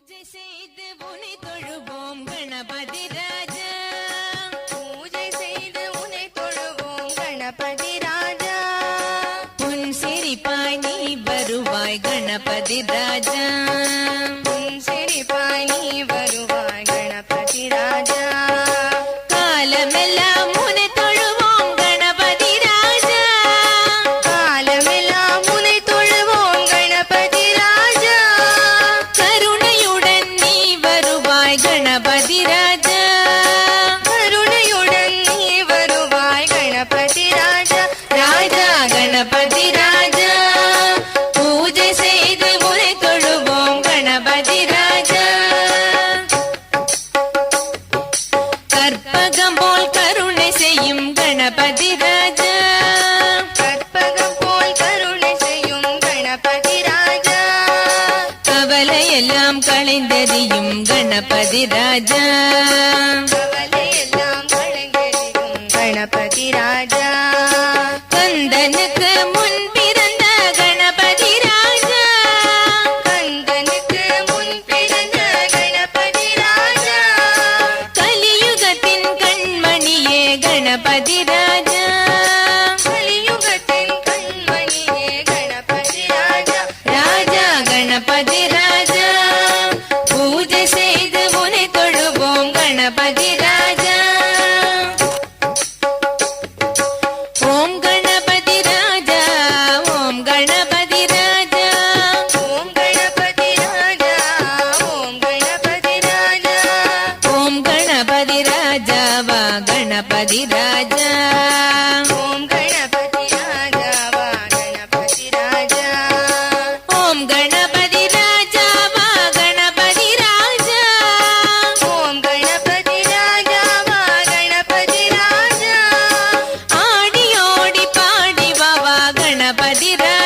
பூஜை செய்து உனை தொழுவோம் கணபதி ராஜா. பூஜை செய்து உனை தொழுவோம் கணபதி ராஜா. உன் சிரிப்பாய் நீ வருவாய் கணபதி ராஜா. உன் சிரிப்பாய் நீ வருவாய் கணபதி ராஜா. காலமெல்லாம் உனை தொழுவோம் கணபதி ராஜா. காலமெல்லாம் உனை தொழுவோம் கணபதி ராஜா. கருணையுடன் நீ வருவாய் கணபதி ராஜா. கருணையுடன் நீ வருவாய் கணபதி ராஜா. ராஜா கணபதி ராஜா. பூஜை செய்து உனை தொழுவோம் கணபதி ராஜா. கற்பகம் போல் கருணை செய்யும் கணபதி ராஜா. கற்பகம் போல் கருணை செய்யும் கணபதி ராஜா. கவலையெல்லாம் களைந்தெறியும் கணபதி ராஜா. கவலையெல்லாம் களைந்தெறியும் கணபதி ராஜா. கந்தனுக்கு முன் பிறந்த கணபதி ராஜா. கந்தனுக்கு முன் பிறந்த கணபதி ராஜா. கலியுகத்தின் கண்மணியே கணபதி ராஜா. கலியுகத்தின் கண்மணியே கணபதி ராஜா. ராஜா கணபதி ராஜா. பூஜை செய்து உனை தொழுவோம் கணபதி ராஜா. ஓம் கணபதி ராஜா. ஓம் கணபதி ராஜா. ஓம் கணபதி ராஜா. ஓம் கணபதி ராஜா. ஓம் கணபதி ராஜா வா கணபதி ராஜா. ஓம் கணபதி ராஜா வா கணபதி ராஜா. ஓம் கணபதி ராஜா வா கணபதி ராஜா. ஓம் கணபதி ராஜா வா கணபதி ராஜா. ஆடி ஓடி பாடி வா வா கணபதி ராஜா.